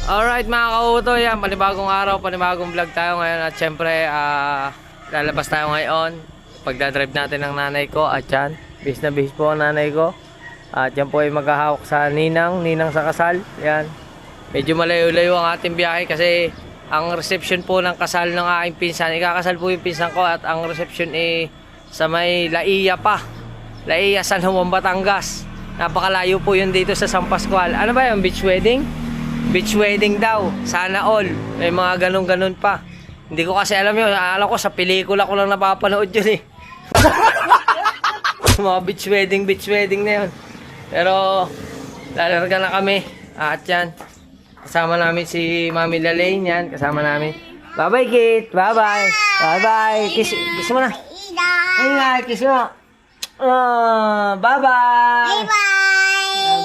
Alright mga kauto, yan, panibagong araw, panibagong vlog tayo ngayon. At syempre, lalabas tayo ngayon. Pagdadrive natin ng nanay ko. At yan, bis na bis po ang nanay ko. At yan po ay maghahawak sa ninang sa kasal. Yan, medyo malayo-layo ang ating biyahe kasi ang reception po ng kasal ng aking pinsan, ikakasal po yung pinsan ko. At ang reception sa may Laiya pa, Laiya, San Juan, Batangas. Napakalayo po yun dito sa San Pascual. Ano ba yung beach wedding? Beach wedding daw, sana all. May mga ganun-ganun pa. Hindi ko kasi alam yun. Alam ko sa pelikula ko lang napapanood yun eh. Mga beach wedding na yun. Pero lalarga na kami. At yan, kasama namin si Mami Lalaine yan. Kasama namin. Bye-bye Kit. Bye-bye. Bye-bye. Kiss mo na. Ay, kiss mo. Bye-bye.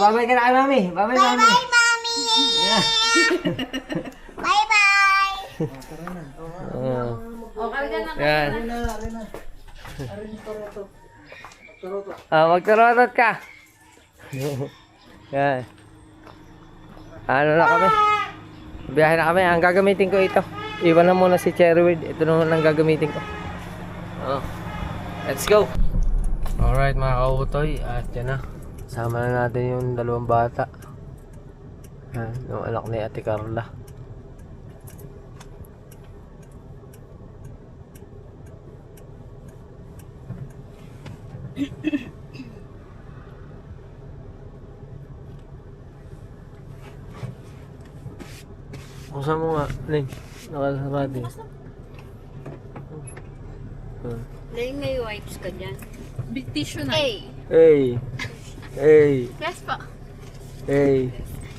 Bye-bye ka na kay Mami. Bye-bye Mami. Bye-bye! Yan. Magturotot ka. Yan. Ano na kami? Biyahe na kami. Ang gagamitin ko ito. Iwan na muna si Cherryweed. Ito naman ang gagamitin ko. Let's go. Alright mga kautoy. At yan na. Sama na natin yung dalawang bata. Yung anak ni Ate Carla. Kusa mo nga, Ling. Nakasarado. Ling, may wipes ka dyan. Big tissue na. Hey. Yes po. Hey.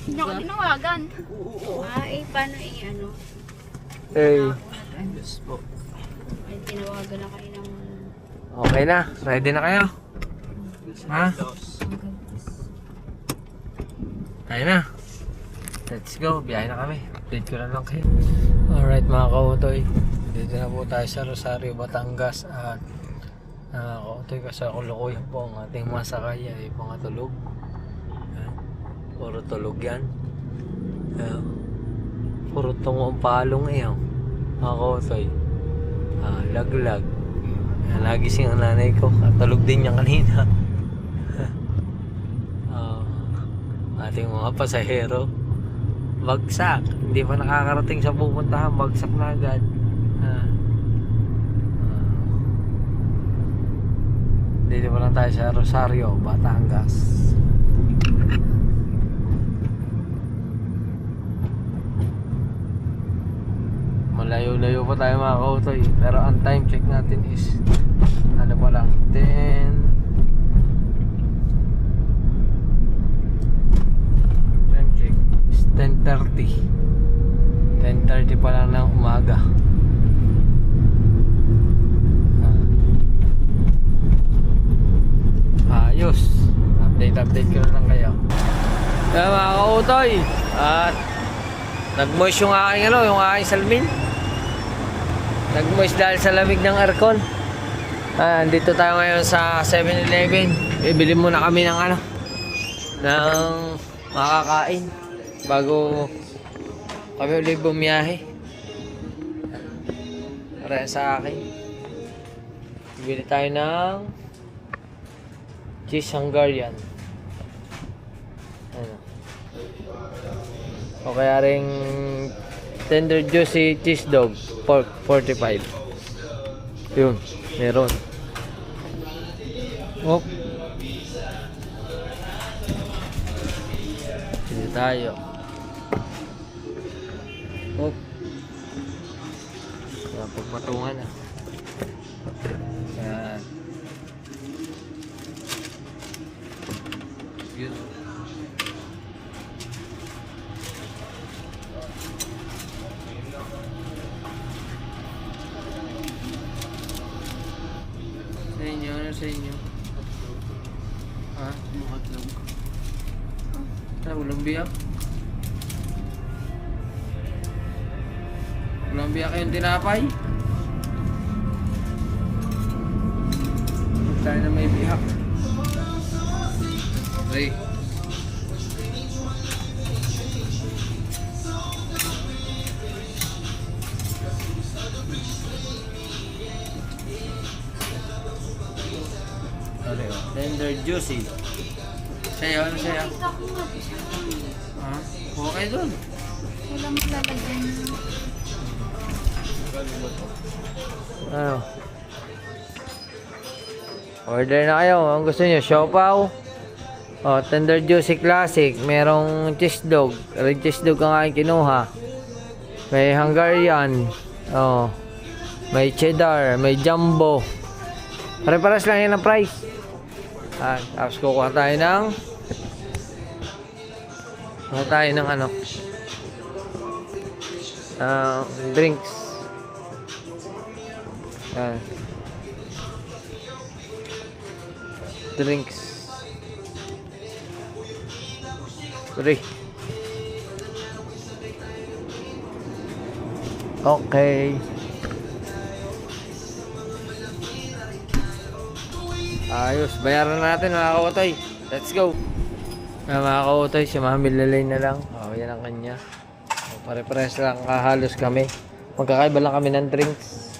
Hindi ako tinawagan. Paano ano? Hey. Ay, tinawagan na kayo ng... Okay na. Ready na kayo? Ha? Tayo na. Let's go. Biyahe na kami. Update ko na lang kayo. Alright mga kautoy. Dito na po tayo sa Rosario, Batangas. At kautoy kasi kulukuyan po ang ating masakay ay pangatulog. Puro tulog yan. Puro tungo ang palong mga kautoy. Laglag. Nagising ang nanay ko. Tulog din niya kanina. Ating mga pasahero. Bagsak. Hindi pa nakakarating sa pupuntahan. Bagsak na agad. Dito pa lang tayo sa Rosario, Batangas. Malayo-layo pa tayo mga kautoy. Pero ang time check natin is ano pa lang, 10 time check is 10:30 pa lang ng umaga. Ayos. Update ko na lang kayo. Kaya mga kautoy, at nag-moist yung aking yung aking salmin. Nag-moist dahil sa lamig ng aircon. Dito tayo ngayon sa 7-Eleven. Bibili muna kami ng ng makakain bago kami ulit bumiyahe. Para sa akin. Bibili tayo ng cheese Hungarian. O kaya ring tender juicy cheese dog, pork 45. Yun, meron. Dito tayo. Pagpatungan na. Yan. Yun. Sa inyo? Ha? Makatlog. Walang biyak? Walang biyak kayong tinapay? Tayo na may bihak. Ray. tender juicy. Sa'yo, ano sa'yo? Ha? Okay dun. Wala mo lalagyan. Ano? Order na kayo. Ang gusto niyo, siopaw. Oh, tender juicy classic. Merong cheese dog. Red cheese dog ang aking kinuha. May Hungarian. Oh. May cheddar, may jumbo. Pare-pares lang yan ang price. Tapos kukuha tayo ng ano? Drinks. Yan. Drinks. 3. Okay. Ayos, bayaran na natin mga kautoy. Let's go. Mga kautoy, si Mami Lalay na lang. Yan ang kanya. Pare-pares lang, halos kami. Magkakaiba lang kami ng drinks.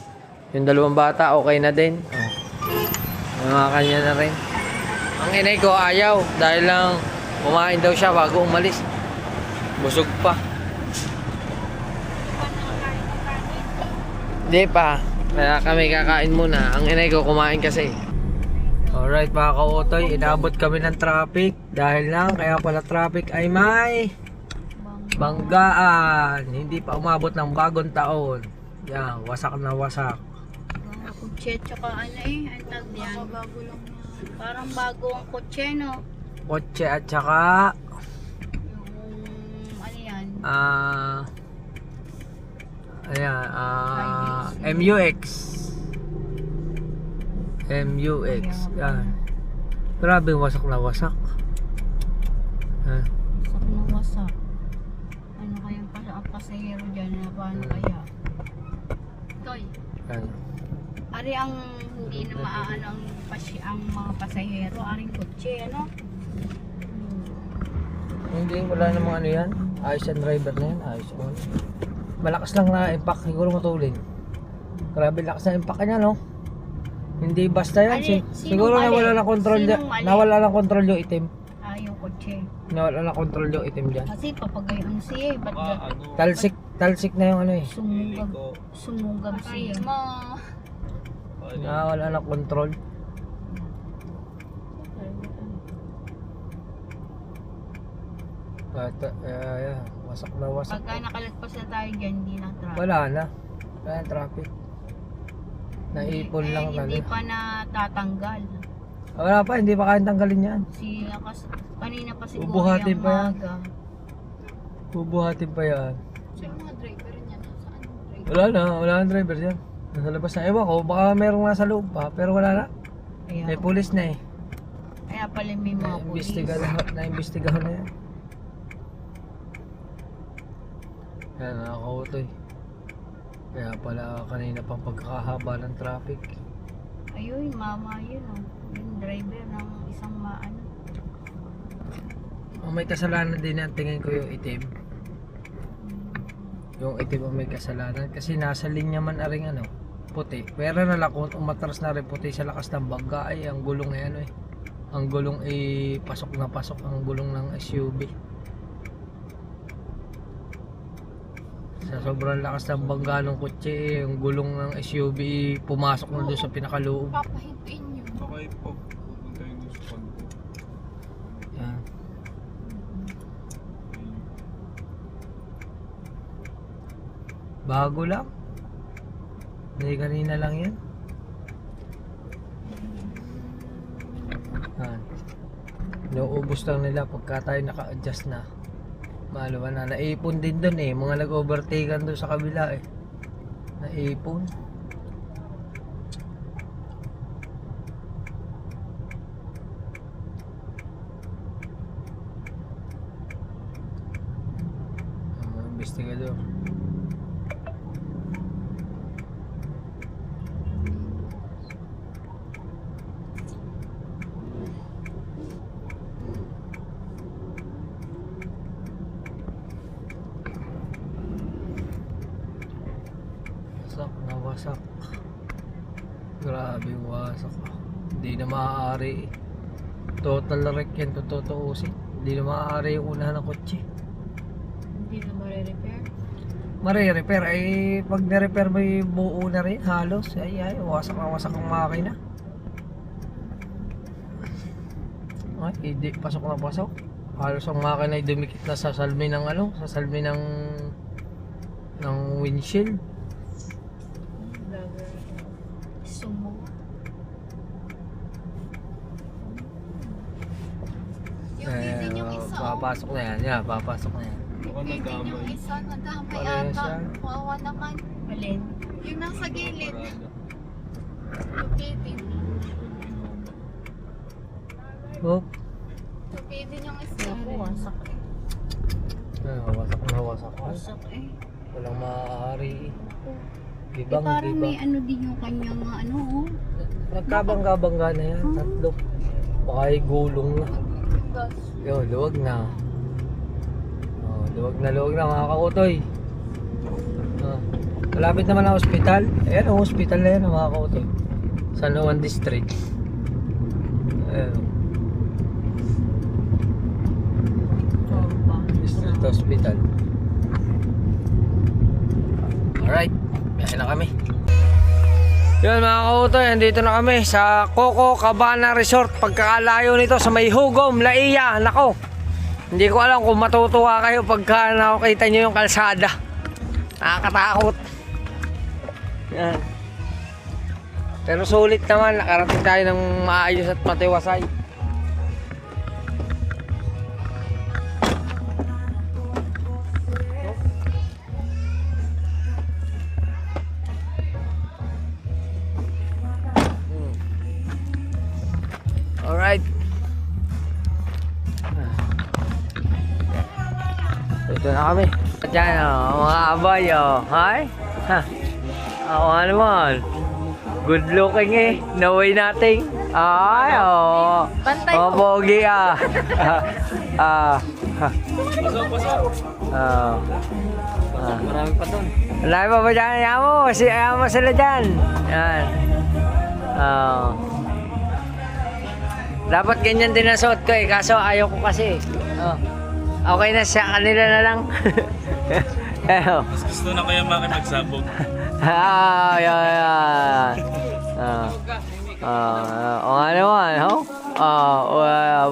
Yung dalawang bata, okay na din. Yung mga kanya na rin. Ang inay ko ayaw dahil lang kumain daw siya bago umalis. Busog pa. Hindi pa. Kaya kami kakain muna. Ang inay ko kumain kasi. Alright mga kautoy, inabot kami ng traffic. Dahil lang, kaya pala traffic ay may banggaan. Hindi pa umabot ng bagong taon. Yan, wasak na wasak. Mga kutse, tsaka ano eh, ang tag yan. Bago lang na. Parang bago ang kutse, no? Kotse at saka Yung, ano yan? MUX. MUX. Yan. Grabe wasak na wasak. Wasak na wasak. Ano kayang pasahero dyan na paano kaya? Toy. Yan. Ari ang hindi na maaano ang mga pasahero, aring kutse, ano? Hindi, wala namang ano yan. Ayos ang driver na yan. Ayos on. Malakas lang na impact. Siguro matulin. Grabe lakas na impact niya, no? Hindi basta yan. Siguro nawala ng control dyan. Nawala ng control yung itim. Yung kutse. Nawala ng control yung itim dyan. Kasi papagayon siya eh. Ba't Talsik na yung ano eh. sumugab siya. Nawala ng control. Wasak na wasak. Pagka nakalagpas na tayo dyan, hindi na traffic. Wala na. Wala na traffic. Naipon lang Hindi talaga. pa natatanggal. Wala pa, hindi pa kaya tanggalin yan. Kanina pa siguro Bubuhatin yung pa yan. maga. Bubuhatin pa yan. So yung mga driver niya, saan yung driver? Wala na driver yan. Nasa labas na. Ewan ko, baka merong nasa loob pa, pero wala na. May pulis na eh. Kaya pala may mga pulis. Na-imbestigahan na yan. Yan, nakakautoy. Kaya pala kanina pang pagkakahaba ng traffic. Ayun, mama yun oh. Yung driver ng isang maano. May kasalanan din yan, tingin ko yung itim. Yung itim ang may kasalanan. Kasi nasa linya man aring ano, puti. Pero nalakot, umatras na rin puti sa lakas ng bagga. Ay, ang gulong ay ano eh. Ang gulong ay pasok na pasok ang gulong ng SUV. Sa sobrang lakas ng bangga ng kotse, yung gulong ng SUV pumasok na doon sa pinakaloob. Papahipuin nyo. Okay po. Pupunta yung gusto ko. Yan. Bago lang. Hindi kanina lang yan. Yan. Nauubos lang nila pagka tayo naka-adjust na. Malawa na, naipon din dun eh. Mga nag-overtaken dun sa kabila eh. Naipon. Mga investigador. Wasak na wasak. Grabe yung wasak. Hindi na maaari. Total wreck yan kung tutuusin. Hindi na maaari yung unahan ng kotse. Hindi na mare-repair. Mare-repair ay pag na-repair mo yung buo na rin halos. Ay wasak na wasak ang makina. Ay hindi, pasok na pasok. Halos ang makina ay dumikit na sa salmi ng sa salmi ng windshield. Sumo. Yung din yung isa. Papasok na yan. Yeah, papasok na yan. Baka Yung din yung nadamay. isa, nadamay Pareho ata. siya. Wawa naman. Alin? Yung nasa gilid. Parada. Tupidin. Oop. Tupidin yung isa. Ako, wasak eh. Wasak na wasak. Wasak eh. Walang maaari. Eh, Gibang, parang may gibang. ano din yung kanyang oh. Nagkabangga-bangga na yan. Tatlo. Baka ay gulong na. Yung gas. Yo, luwag na. Oh, luwag na mga kautoy. Ah, malapit naman ang ospital. Ayan ang hospital na yan mga kautoy. San Juan District. Ayan. District Hospital. Alright, biyahe na kami. Yun mga kautoy, andito na kami sa Coco Cabana Resort. Pagkakalayo nito sa may Hugom, Laiya. Nako, hindi ko alam kung matutuwa kayo pagka nakita nyo yung kalsada. Nakakatakot. Yan. Pero sulit naman, nakarating tayo ng maayos at matiwasay. Alright. Ito na kami. Diyan mga abay Hi. Ha. Ako nga naman. Good looking eh. No way nothing. Ay Pantay oh, pogi Pasok, pasok. Marami pa doon. Marami pa ba dyan? Ayaw mo sila dyan. Yan. Dapat ganyan din ang suot ko eh. Kaso ayaw ko kasi. Okay na siya. Kanila na lang. Mas gusto na kaya makipagsabog. Yan. O nga naman,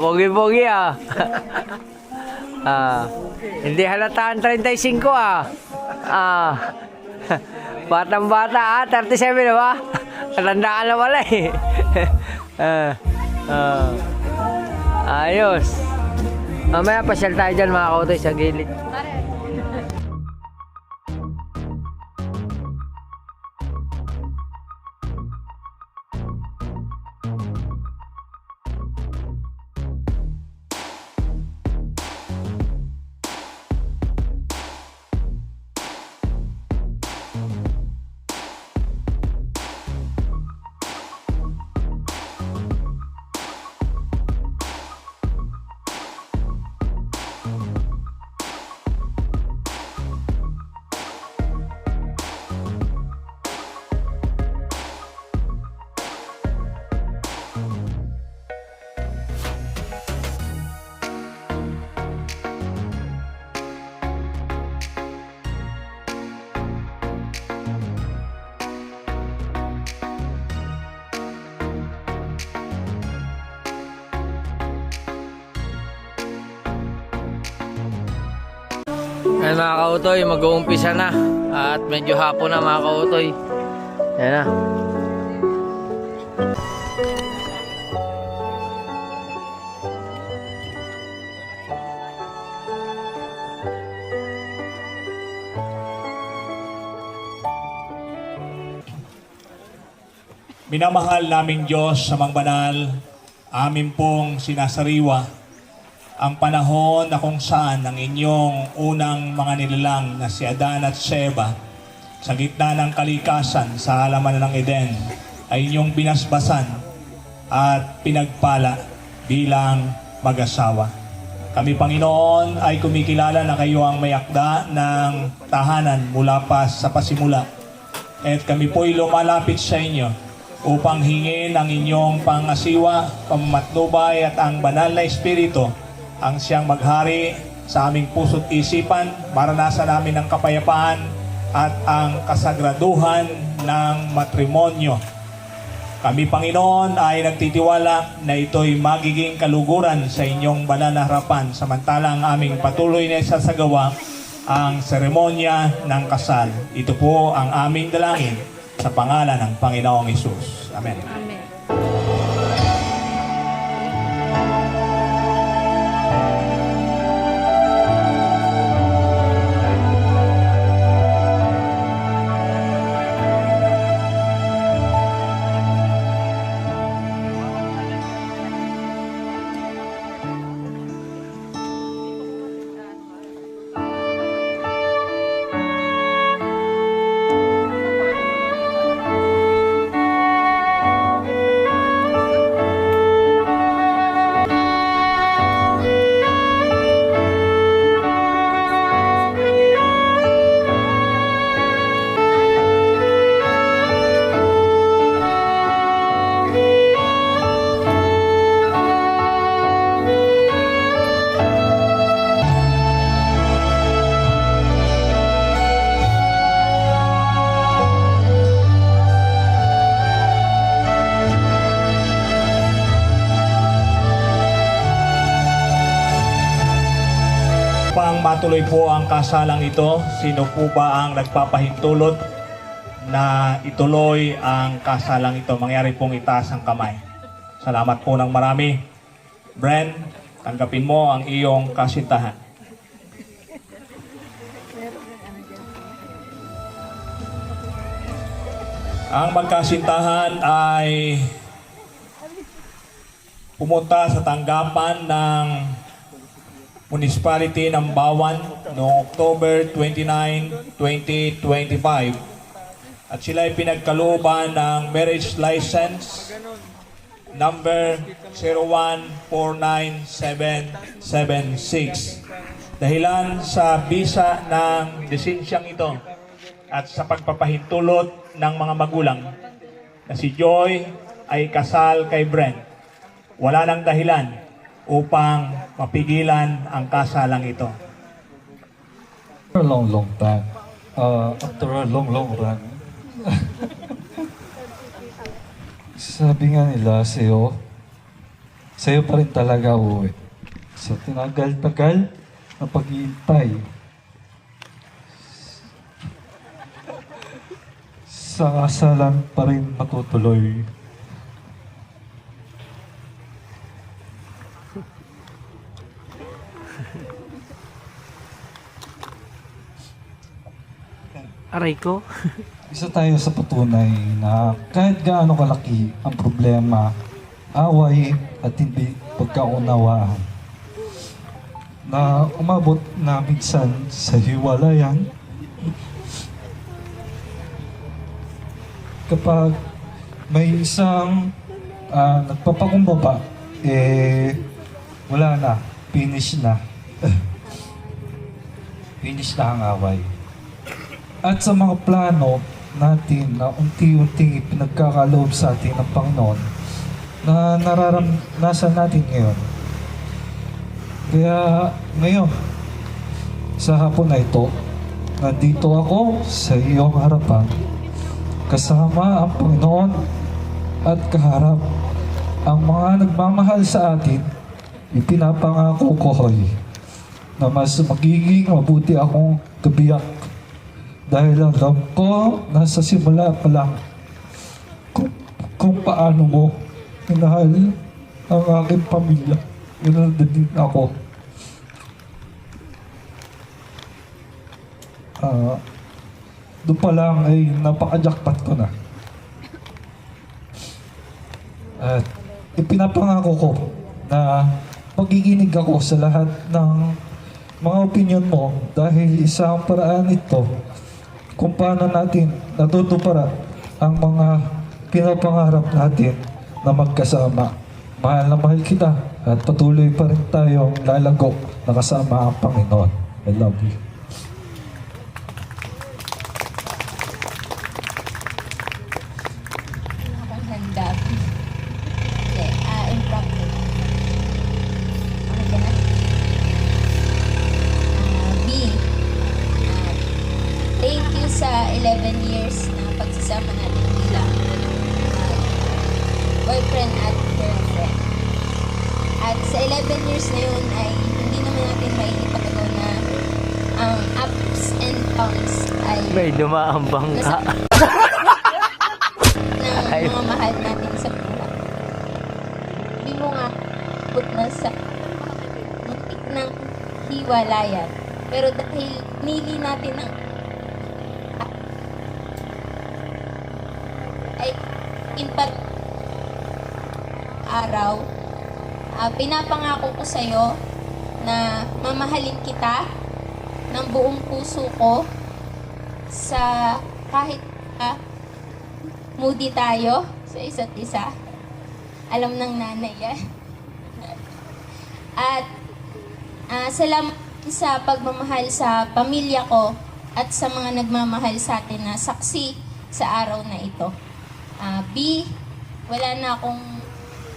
pogi-pogi hindi halata ang 35 batang-bata 37 na ba? Katandaan na pala eh. Ayos. Mamaya pasyal tayo dyan mga kautoy sa gilid. Ayan mga kautoy, mag-uumpisa na. At medyo hapon na mga kautoy. Ayan na. Minamahal naming Diyos sa mga banal, amin pong sinasariwa ang panahon na kung saan ang inyong unang mga nilalang na si Adan at si Eva sa gitna ng kalikasan sa halaman ng Eden ay inyong binasbasan at pinagpala bilang mag-asawa. Kami, Panginoon, ay kumikilala na kayo ang may akda ng tahanan mula pa sa pasimula. At kami po'y lumalapit sa inyo upang hingin ang inyong pangasiwa, pamamatnubay at ang banal na Espiritu ang siyang maghari sa aming puso't isipan, maranasan namin ang kapayapaan at ang kasagraduhan ng matrimonyo. Kami, Panginoon, ay nagtitiwala na ito'y magiging kaluguran sa inyong banal na harapan, samantalang aming patuloy na isasagawa ang seremonya ng kasal. Ito po ang aming dalangin sa pangalan ng Panginoong Hesus. Amen. Amen. Upang matuloy po ang kasalang ito, sino po ba ang nagpapahintulot na ituloy ang kasalang ito? Mangyari pong itaas ang kamay. Salamat po ng marami. Bren, tanggapin mo ang iyong kasintahan. Ang magkasintahan ay pumunta sa tanggapan ng Municipality ng Bawan noong October 29, 2025 at sila ay pinagkalooban ng marriage license number 0149776 dahilan sa bisa ng lisensyang ito at sa pagpapahintulot ng mga magulang na si Joy ay kasal kay Brent. Wala nang dahilan upang mapigilan ang kasalang ito. For a long time. After a long run. Sabi nga nila sa'yo pa rin talaga uwi. Sa tinagal-tagal na pag-iintay. Sa kasalan pa rin matutuloy. Aray ko. Isa tayo sa patunay na kahit gaano kalaki ang problema, away at hindi pagkaunawaan, na umabot na minsan sa hiwalayan, kapag may isang nagpapakumbaba, wala na, finish na. Finish na ang away. At sa mga plano natin na unti-unting pinagkakaloob sa atin ng Panginoon na nararanasan natin ngayon. Kaya ngayon, sa hapon na ito, nandito ako sa iyong harapan kasama ang Panginoon at kaharap ang mga nagmamahal sa atin. Ipinapangako ko hoy na mas magiging mabuti akong kabiyak dahil alam ko nasa simula pa lang kung paano mo minahal ang aking pamilya. Ganun din ako. Doon pa lang ay napaka-jackpot ko na. At ipinapangako ko na magiginig ako sa lahat ng mga opinion mo dahil isang paraan ito kung paano natin natutuparan ang mga pinapangarap natin na magkasama. Mahal na mahal kita at patuloy pa rin tayong lalago na kasama ang Panginoon. I love you. sa 11 years na pagsasama natin bilang boyfriend at girlfriend. At sa 11 years na yun ay hindi naman natin may ipagagaw na ang ups and downs ay May dumaambang ka. ng mga mahal natin sa buhay. Hindi mo nga put na sa muntik ng hiwalayan. Pero dahil nili natin ang ay impact araw, pinapangako ko sa'yo na mamahalin kita ng buong puso ko sa kahit moody tayo sa isa't isa. Alam ng nanay yan. At salamat sa pagmamahal sa pamilya ko at sa mga nagmamahal sa atin na saksi sa araw na ito. B, wala na akong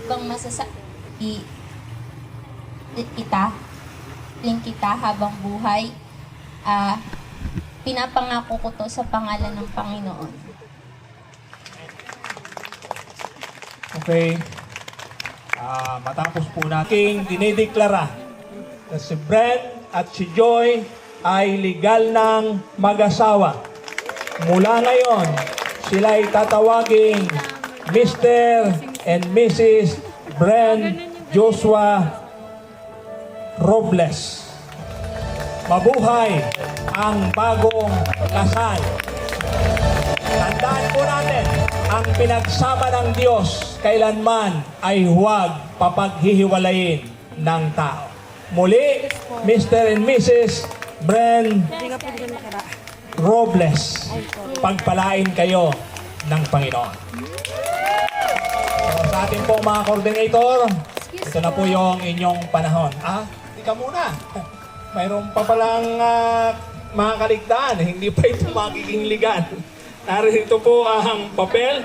ibang masasabi kita habang buhay. Pinapangako ko to sa pangalan ng Panginoon. Okay. Matapos po natin dinideklara na si Brent at si Joy ay legal ng mag-asawa. Mula ngayon, sila ay tatawaging Mr. and Mrs. Brent Joshua Robles. Mabuhay ang bagong kasal. Tandaan po natin, ang pinagsama ng Diyos kailanman ay huwag papaghihiwalayin ng tao. Muli, Mr. and Mrs. Brent Robles, pagpalain kayo ng Panginoon. So, sa ating po mga coordinator, ito na po yung inyong panahon. Hindi ka muna. Mayroon pa palang mga kaligtaan, hindi pa ito magiging legal. Narito po ang papel.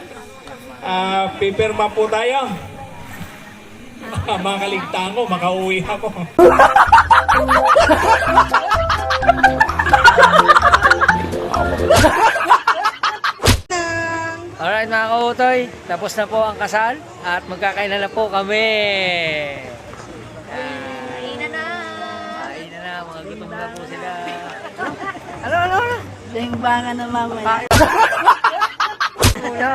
Pipirma po tayo. Mga kaligtaan ko, makauwi ako. Alright mga kautoy, tapos na po ang kasal at magkakainan na po kami. Kainan na, mga gutom na po sila. Ano? Dengbangan na mamaya.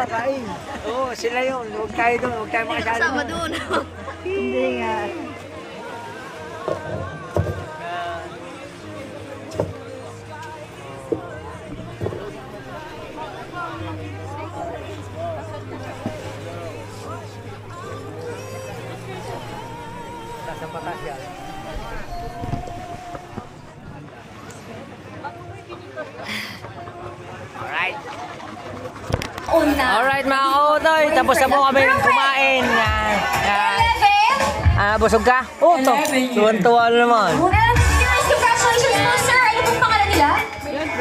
Kain. Oo, sila yun. Huwag tayo doon, huwag tayo makasali. Kasama doon. Hindi nga. Sa patas yan. Alright. Alright mga kautoy, tapos na po kami kumain. Busog ka? Oo, to. Tuwan-tuwa naman. Congratulations po, sir! Ano pong pangalan nila?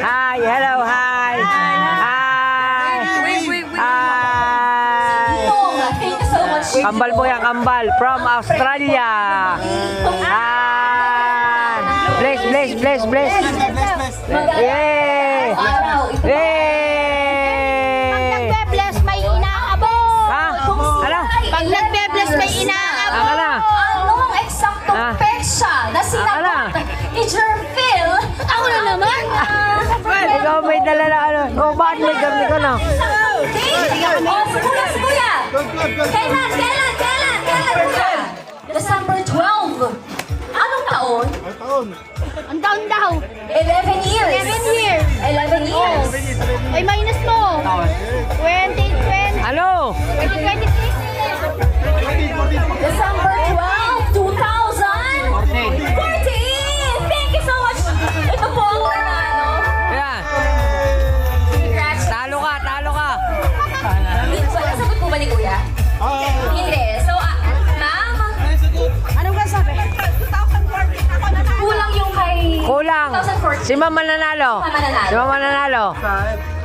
Hi, hello, hi. Hi. Thank you so much. Kambal po yan, kambal. From Australia. Bless. Yay! Yay! Nagbe-bless may inaabot. Ha? Ano? Pag nagbe-bless may inaabot. Aka na. Anong eksaktong petsa na sinagot ni Jervil? Ako na naman. Ikaw may dala na ano. Oh, bakit may gamit ko na? Si Kuya. Kailan, Kuya? December 12. Anong taon? Ang taon daw. 11 years. 11 years. Ay, minus mo. 2020. Ano? 2026. December 12, 2014. Thank you so much. Ito po ang panalo. Yan. Congrats. Talo ka. Nasagot po ba ni Kuya? Hindi. So, ma'am, Anong kasabi? kulang yung kay... Kulang. 2014. Si Mama nanalo. Si Mama nanalo.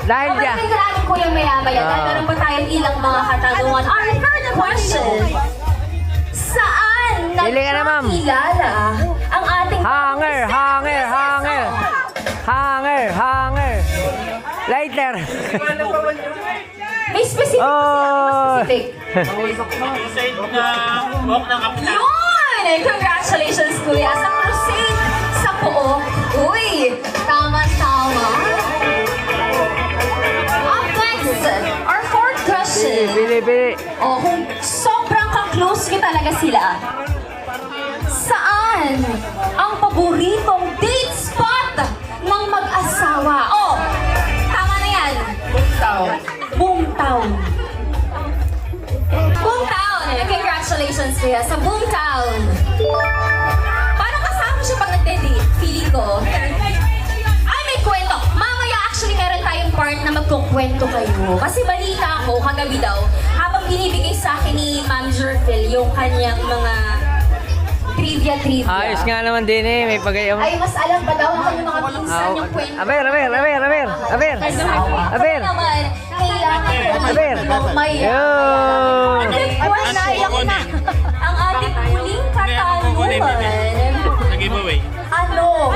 Dahil Okay, dyan. tingnan natin Kuya maya-maya. Dahil meron pa tayong ilang mga katanungan. Our third question. Saan Pili ka na, ma'am. nagkakilala ang ating Hanger. Hanger. Lighter. May specific Oh. specific. Crusade na buhok ng kapitan. Yun! Congratulations, Kuya, sa crusade sa Pook. Uy, tama-tama. Up next, our fourth question. Bili. O, kung sobrang ka-close niyo talaga sila, saan ang paboritong date spot ng mag-asawa? O, tama na yan. Boomtown. Boomtown. Congratulations, Kuya, sa Boomtown. Paano kasama siya pag nagde-date? Feeling ko. Ay, may kwento. Mamaya, actually, meron tayong part na magkukwento kayo. Kasi balita ko, kagabi daw, habang binibigay sa akin ni Ma'am Jerfil yung kanyang mga trivia. Ayos nga naman din eh. May pagayam. Ay, mas alam pa daw ng mga pinsan yung kwento. Aber. Kaya naman, kailangan ko may Yun. naiyak na ang ating muling katanungan. Sa giveaway. Ano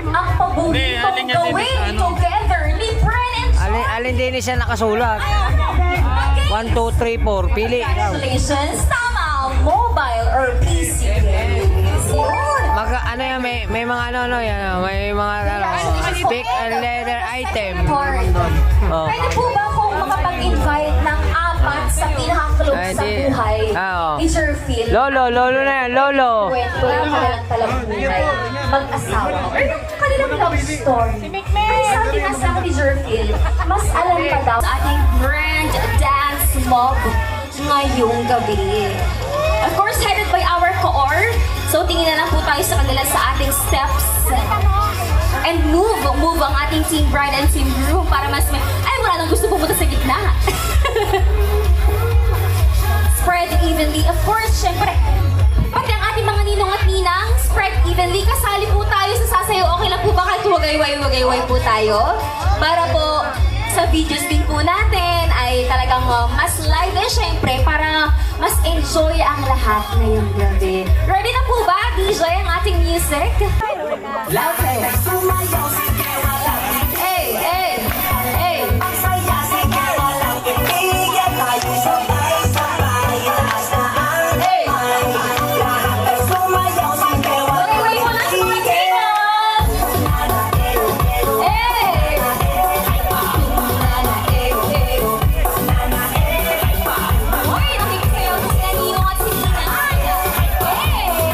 ang paboritong gawin together ni Bren and Alin din siya nakasulat. 1, 2, 3, 4. Pili. Congratulations! Tama! Mobile or PC games. Yun! Ano yan, may mga yan, may mga pick and letter item. Oh. Pwede po ba kung makapag-invite ng apat sa pinaka-close Ay, sa di. buhay Oo. ni Sir Phil? Lolo na yan, lolo. Kwento yung kanilang talambuhay, mag-asawa, or yung kanilang love story. Ay, sabi nga sa akin ni Sir Phil, mas alam pa daw sa ating brand dance mob ngayong gabi. Of course, headed by our core. So, tingin na lang po tayo sa kanila sa ating steps. And move ang ating team bride and team groom para mas may... Ay, wala nang gusto pumunta sa gitna. Spread evenly. Of course, syempre, pati ang ating mga ninong at ninang, spread evenly. Kasali po tayo sa sasayaw. Okay lang po ba kahit wagay-way po tayo? Para po sa videos din po natin ay talagang mas live eh, syempre, para mas enjoy ang lahat ngayong gabi. Ready na po ba, DJ, ang ating music? Hey, hey, hey. Wait mo lang sa mga chinos! Hey! Hoy, nakikisayaw sa sila Ninong at si Ninang! Hey!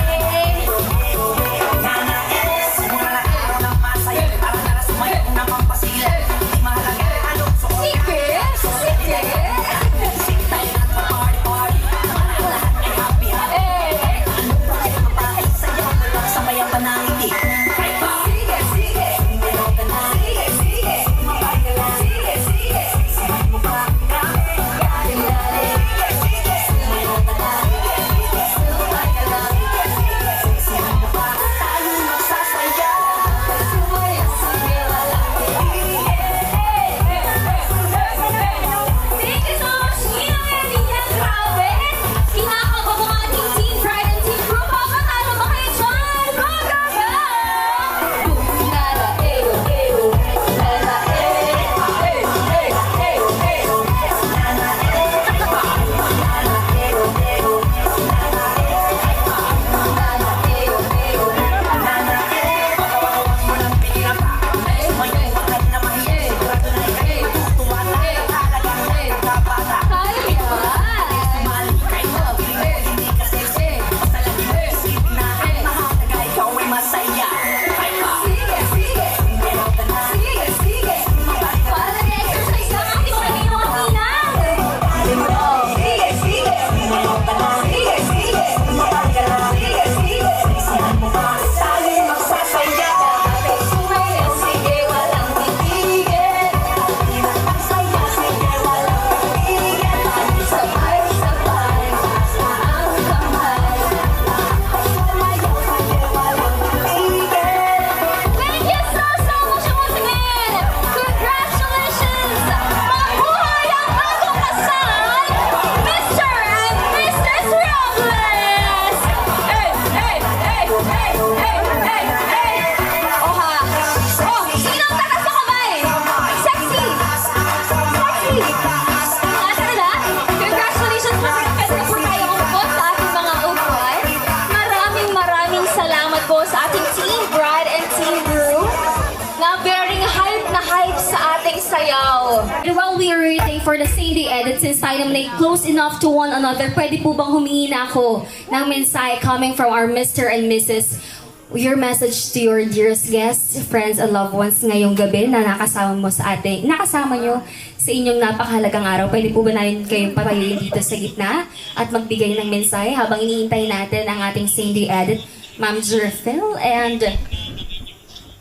sayaw. And while we are waiting for the CD edit, since tayo naman ay close enough to one another, pwede po bang humingi na ako ng mensahe coming from our Mr. and Mrs. Your message to your dearest guests, friends, and loved ones ngayong gabi na nakasama nyo sa inyong napakahalagang araw. Pwede po ba namin kayong papayayin dito sa gitna at magbigay ng mensahe habang iniintay natin ang ating CD edit, Ma'am Jerfil and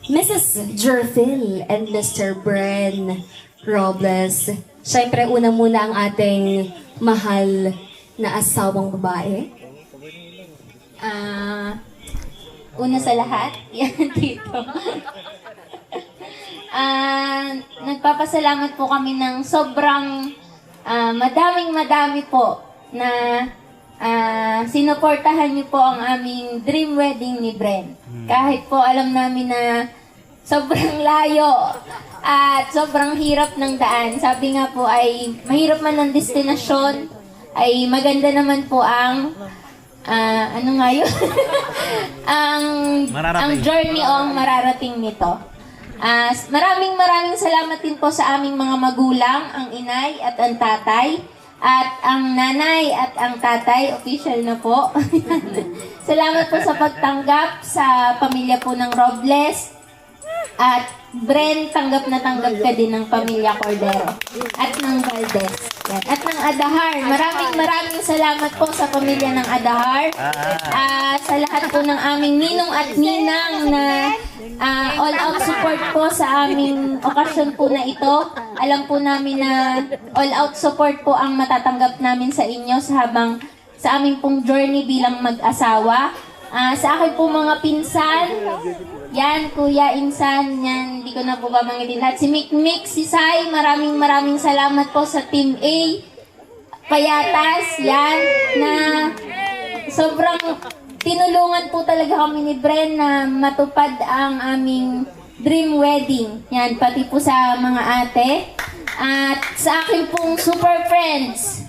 Mrs. Jerfil and Mr. Bren Robles. Siyempre, una muna ang ating mahal na asawang babae. Una sa lahat, yan dito. Nagpapasalamat po kami ng sobrang madami po na sinuportahan niyo po ang aming dream wedding ni Bren. Kahit po alam namin na sobrang layo at sobrang hirap ng daan. Sabi nga po ay mahirap man ang destinasyon, ay maganda naman po ang ano nga yun? ang journey o ang mararating nito. Maraming salamat din po sa aming mga magulang, ang inay at ang tatay. At ang nanay at ang tatay, official na po. Salamat po sa pagtanggap sa pamilya po ng Robles. At Bren, tanggap na tanggap ka din ng pamilya Cordero. At ng Valdez. Yan. At ng Adahar. Maraming salamat po sa pamilya ng Adahar. Sa lahat po ng aming ninong at ninang na all-out support po sa aming okasyon po na ito. Alam po namin na all-out support po ang matatanggap namin sa inyo sa aming pong journey bilang mag-asawa. Sa akin po mga pinsan, yan, Kuya Insan, yan, hindi ko na po babangitin lahat. Si Mikmik, si Sai, maraming salamat po sa Team A. Payatas, yan, na sobrang tinulungan po talaga kami ni Bren na matupad ang aming dream wedding. Yan, pati po sa mga ate. At sa akin pong super friends,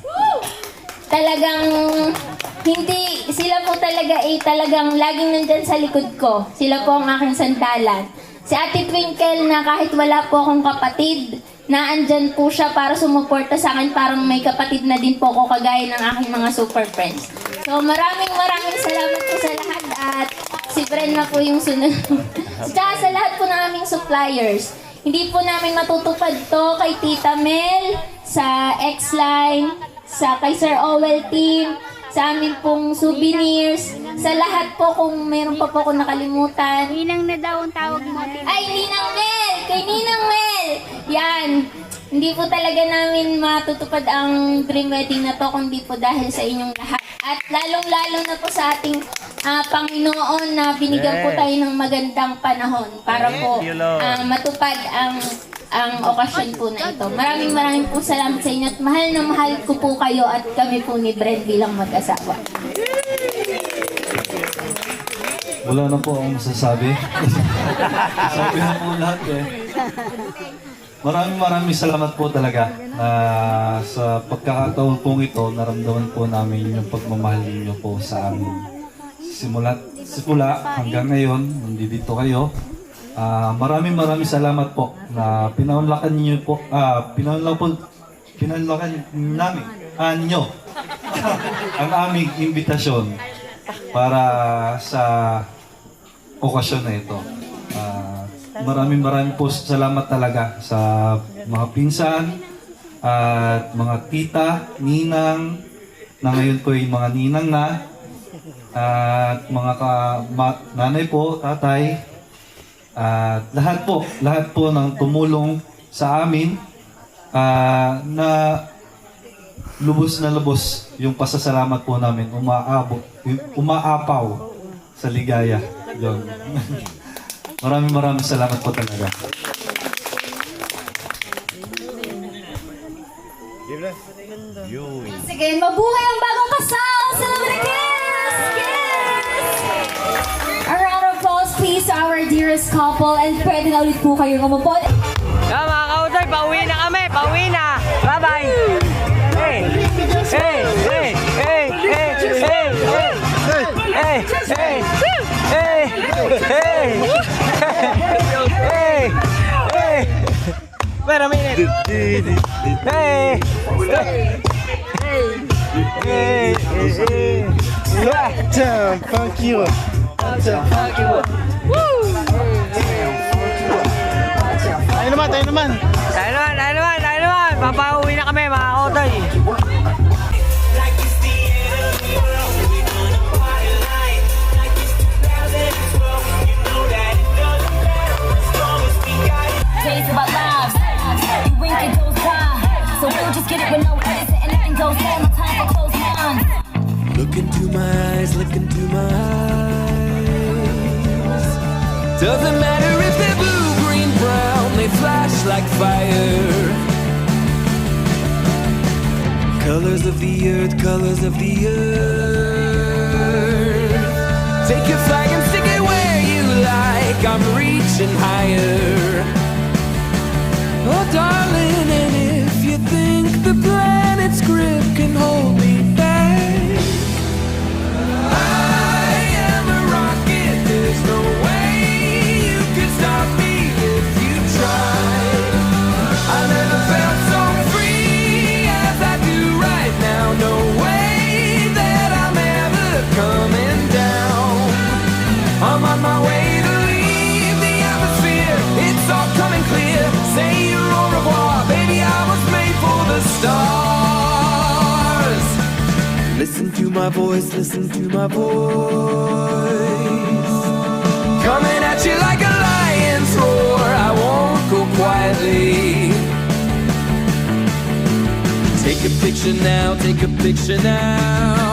talagang hindi, sila po talaga talagang laging nandyan sa likod ko. Sila po ang aking sandalan. Si Ate Twinkle na kahit wala po akong kapatid, naandyan po siya para sumuporta sa akin. Parang may kapatid na din po ko kagaya ng aking mga super friends. So maraming salamat po sa lahat at si Bren na po yung sunod. Tsaka sa lahat po ng aming suppliers. Hindi po namin matutupad to kay Tita Mel, sa X-Line, kay Sir Owel Team, sa amin pong souvenirs, sa lahat po kung mayroon pa po ako nakalimutan. Ninang na daw ang tawag mo. Ay, Ninang Mel! Kay Ninang Mel! Yan! Hindi po talaga namin matutupad ang dream wedding na to kundi po dahil sa inyong lahat. At lalong-lalo na po sa ating Panginoon na binigyan po tayo ng magandang panahon para po matupad ang okasyon po na ito. Maraming po salamat sa inyo at mahal na mahal ko po kayo at kami po ni Bren bilang mag-asawa. Wala na po akong masasabi. Sabi na po lahat eh. Maraming salamat po talaga na sa pagkakataon pong ito, naramdaman po namin yung pagmamahal niyo po sa amin. Simula hanggang ngayon, nandito kayo. Maraming salamat po na pinaunlakan niyo po, pinaunlakan namin, ninyo ang aming imbitasyon para sa okasyon na ito. Maraming po salamat talaga sa mga pinsan at mga tita, ninang, na ngayon po yung mga ninang na, at mga nanay po, tatay, at lahat po ng tumulong sa amin na lubos yung pasasalamat po namin, umaapaw sa ligaya. Yun. Maraming salamat po talaga. Once again, mabuhay ang bagong kasal! Celebrities! Yes! A round of applause please to our dearest couple and pwede na ulit po kayong umupot. Yeah, mga kautoy, pauwi na kami. Pauwi na. Bye-bye. Hey! Hey! Hey! Hey! Hey! Hey! Hey! Hey! Hey! Hey! Hey! Hey! Wait a minute. Hey. Hey. Damn, fuck you. Tayo naman. Papauwi na kami, mga kotoy. Days of our lives, you wink it goes by. So we'll just get it with no edits and anything goes on. No time for closed minds. Look into my eyes, look into my eyes. Doesn't matter if they're blue, green, brown, they flash like fire. Colors of the earth, colors of the earth. Take your flag and stick it where you like. I'm reaching higher. Oh, darling, and if you think the planet's grip can hold me back, I am a rocket. There's no way you can stop me if you try. I never felt so free as I do right now. No way that I'm ever coming down. I'm on my way to leave the atmosphere. It's all coming clear. Say your au revoir, baby. I was made for the stars. Listen to my voice, listen to my voice. Coming at you like a lion's roar. I won't go quietly. Take a picture now, take a picture now.